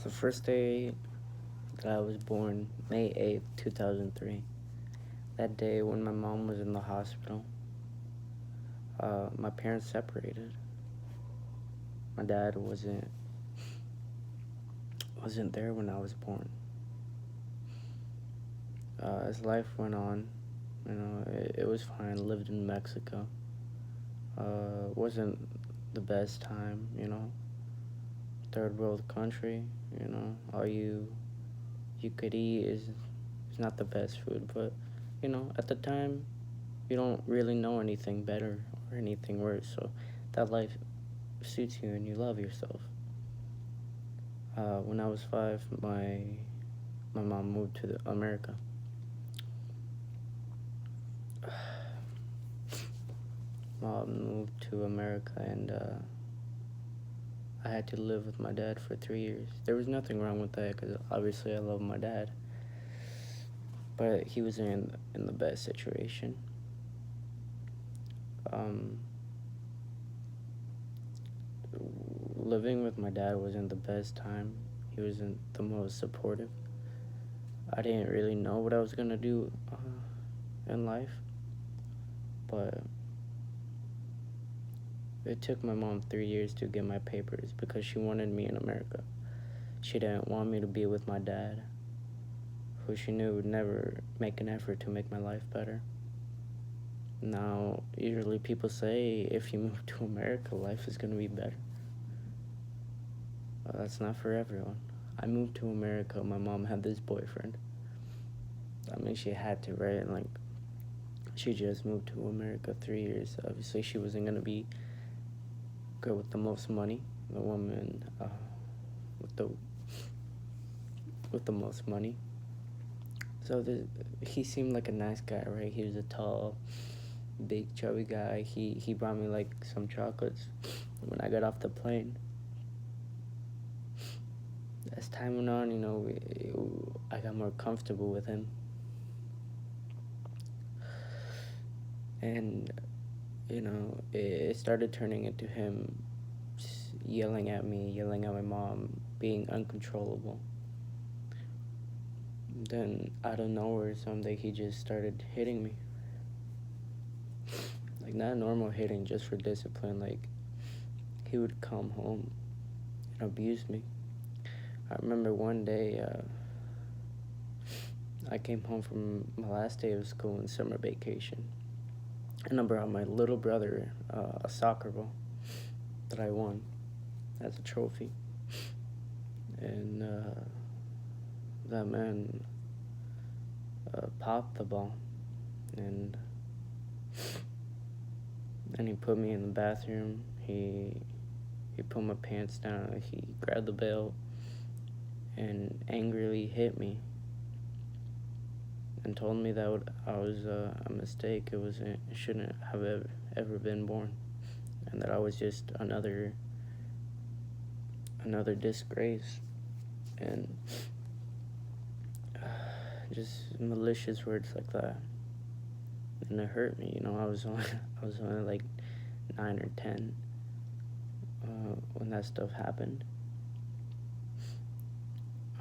The first day that I was born, May 8th, 2003. That day when my mom was in the hospital, my parents separated. My dad wasn't there when I was born. As life went on, it was fine. Lived in Mexico. Wasn't the best time, Third world country, all you could eat is not the best food, but at the time you don't really know anything better or anything worse, so that life suits you and you love yourself. When I was 5, my mom moved to America. Mom moved to America, and I had to live with my dad for 3 years. There was nothing wrong with that because obviously I love my dad, but he was in the best situation. Living with my dad wasn't the best time. He wasn't the most supportive. I didn't really know what I was gonna do in life, but it took my mom 3 years to get my papers because she wanted me in America. She didn't want me to be with my dad, who she knew would never make an effort to make my life better. Now, usually people say if you move to America, life is gonna be better. That's not for everyone. I moved to America, my mom had this boyfriend. I mean, she had to, right? Like, she just moved to America 3 years. Obviously, she wasn't gonna be girl with the most money, the woman with the most money. So he seemed like a nice guy, right? He was a tall, big, chubby guy. He brought me like some chocolates when I got off the plane. As time went on, I got more comfortable with him. And, it started turning into him yelling at me, yelling at my mom, being uncontrollable. Then, out of nowhere, someday he just started hitting me. Like, not normal hitting, just for discipline. Like, he would come home and abuse me. I remember one day, I came home from my last day of school in summer vacation. And I brought my little brother a soccer ball that I won as a trophy. And that man popped the ball. And he put me in the bathroom. He put my pants down. He grabbed the belt and angrily hit me. And told me that I was a mistake. It shouldn't have ever been born, and that I was just another disgrace, and just malicious words like that. And it hurt me. I was only like 9 or 10 when that stuff happened.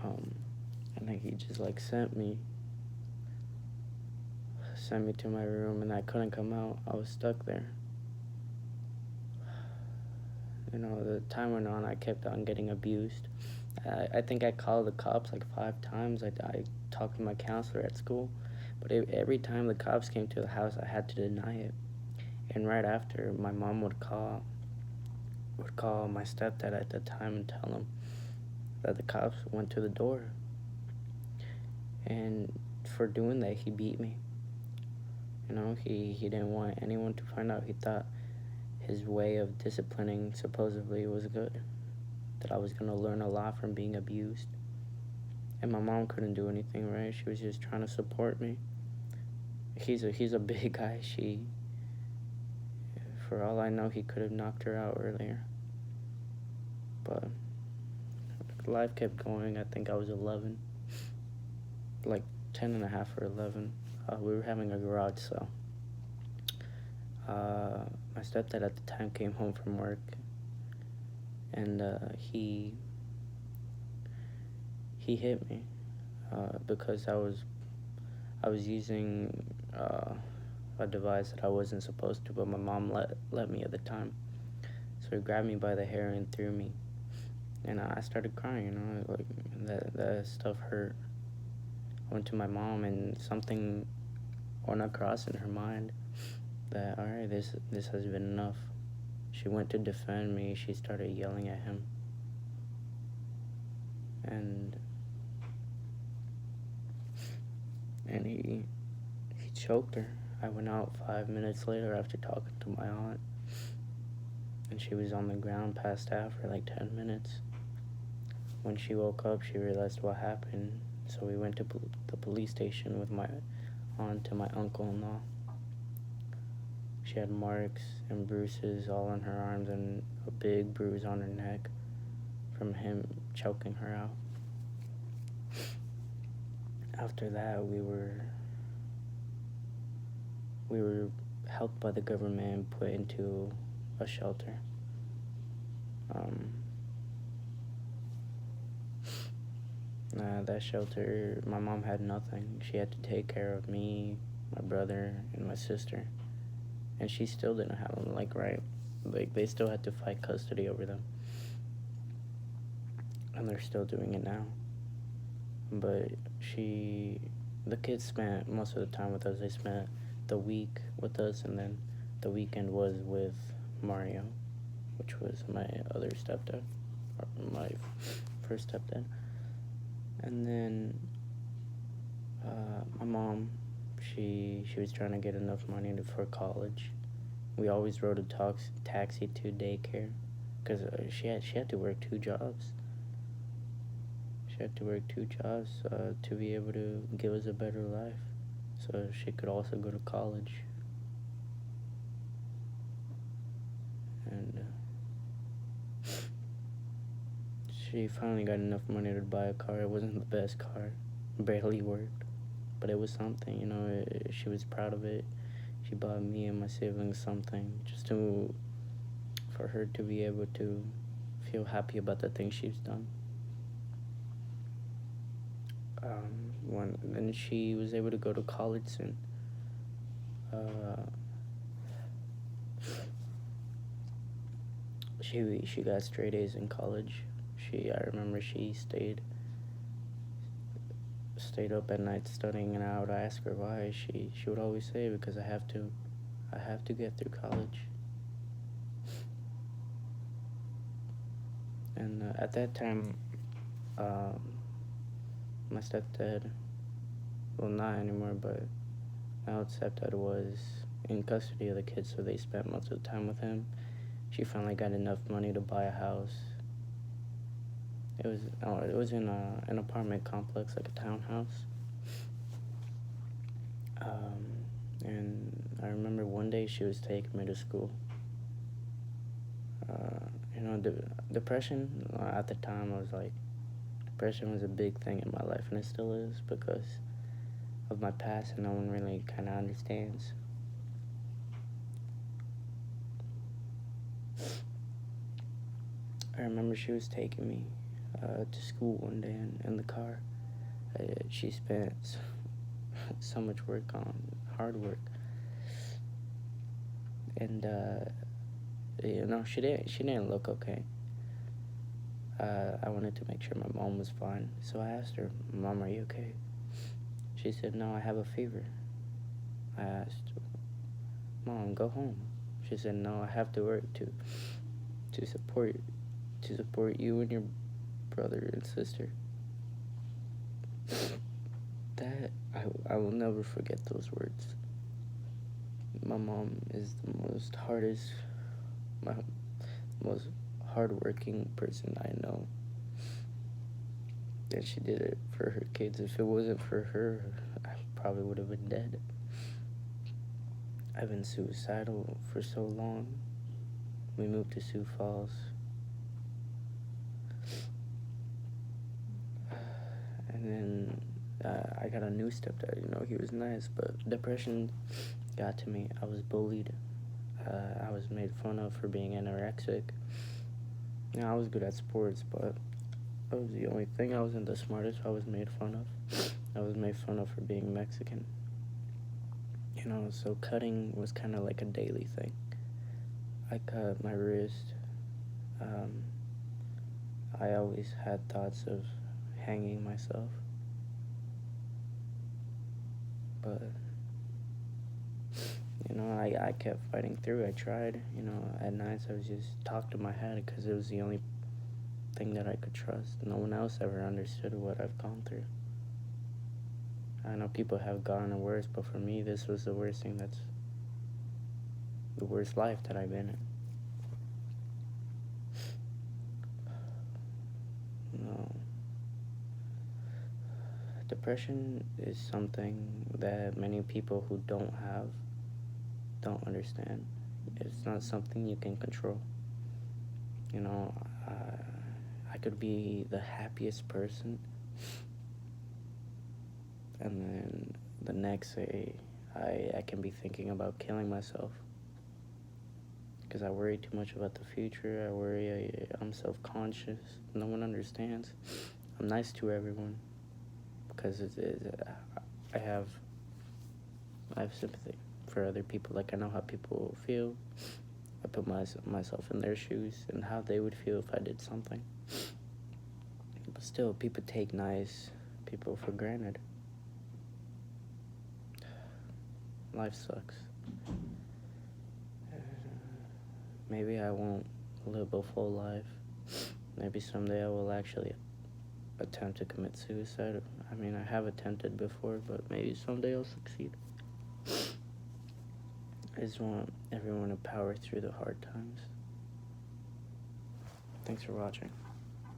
And then he just like sent me to my room, and I couldn't come out. I was stuck there. The time went on, I kept on getting abused. I think I called the cops like 5 times. I talked to my counselor at school, but every time the cops came to the house, I had to deny it. And right after, my mom would call my stepdad at the time and tell him that the cops went to the door. And for doing that, he beat me. He didn't want anyone to find out. He thought his way of disciplining supposedly was good, that I was going to learn a lot from being abused. And my mom couldn't do anything, right? She was just trying to support me. He's a big guy. For all I know, he could have knocked her out earlier. But life kept going. I think I was 11, like 10 and a half or 11. We were having a garage sale. My stepdad at the time came home from work, and he he hit me because I was using a device that I wasn't supposed to, but my mom let me at the time. So he grabbed me by the hair and threw me, and I started crying. Like that stuff hurt. I went to my mom, and something went across in her mind that, all right, this has been enough. She went to defend me. She started yelling at him, and he choked her. I went out 5 minutes later after talking to my aunt, and she was on the ground, passed out for like 10 minutes. When she woke up, she realized what happened, so we went to the police station with my aunt and my uncle-in-law. She had marks and bruises all on her arms and a big bruise on her neck from him choking her out. After that, we were helped by the government and put into a shelter. That shelter, my mom had nothing. She had to take care of me, my brother, and my sister. And she still didn't have them, like, they still had to fight custody over them. And they're still doing it now. But the kids spent most of the time with us. They spent the week with us, and then the weekend was with Mario, which was my other stepdad, or my first stepdad. And then my mom, she was trying to get enough money for college. We always rode a taxi to daycare because she had to work 2 jobs. She had to work 2 jobs to be able to give us a better life, so she could also go to college. And she finally got enough money to buy a car. It wasn't the best car, barely worked, but it was something, she was proud of it. She bought me and my siblings something just for her to be able to feel happy about the things she's done. Then she was able to go to college soon. She got straight A's in college. I remember she stayed up at night studying, and I would ask her why. She would always say, because I have to get through college. And at that time, my stepdad, well, not anymore, but my stepdad was in custody of the kids, so they spent most of the time with him. She finally got enough money to buy a house. It was in an apartment complex, like a townhouse. And I remember one day she was taking me to school. Depression, at the time, I was like, depression was a big thing in my life, and it still is, because of my past, and no one really kind of understands. I remember she was taking me to school one day in the car. She spent so much hard work, and she didn't look okay. I wanted to make sure my mom was fine, so I asked her, "Mom, are you okay?" She said, "No, I have a fever." I asked, "Mom, go home." She said, "No, I have to work to support you and your brother and sister." That I will never forget those words. My mom is the most hardworking person I know, and she did it for her kids. If it wasn't for her, I probably would have been dead. I've been suicidal for so long. We moved to Sioux Falls. And then I got a new stepdad. He was nice, but depression got to me. I was bullied. I was made fun of for being anorexic. I was good at sports, but That was the only thing. I wasn't the smartest. I was made fun of. I was made fun of for being Mexican. You know, so cutting was kind of like a daily thing. I cut my wrist. Um, I always had thoughts of hanging myself, but you know, I kept fighting through. I tried. You know, at nights I was just talk to my head because it was the only thing that I could trust. No one else ever understood what I've gone through. I know people have gotten worse, but for me, this was the worst thing. That's the worst life that I've been in. No. Depression is something that many people who don't understand. It's not something you can control. You know, I could be the happiest person, and then the next day, I can be thinking about killing myself. Because I worry too much about the future. I'm self-conscious. No one understands. I'm nice to everyone because I have sympathy for other people. Like, I know how people feel. I put myself in their shoes and how they would feel if I did something. But still, people take nice people for granted. Life sucks. Maybe I won't live a full life. Maybe someday I will actually attempt to commit suicide. I mean, I have attempted before, but maybe someday I'll succeed. I just want everyone to power through the hard times. Thanks for watching.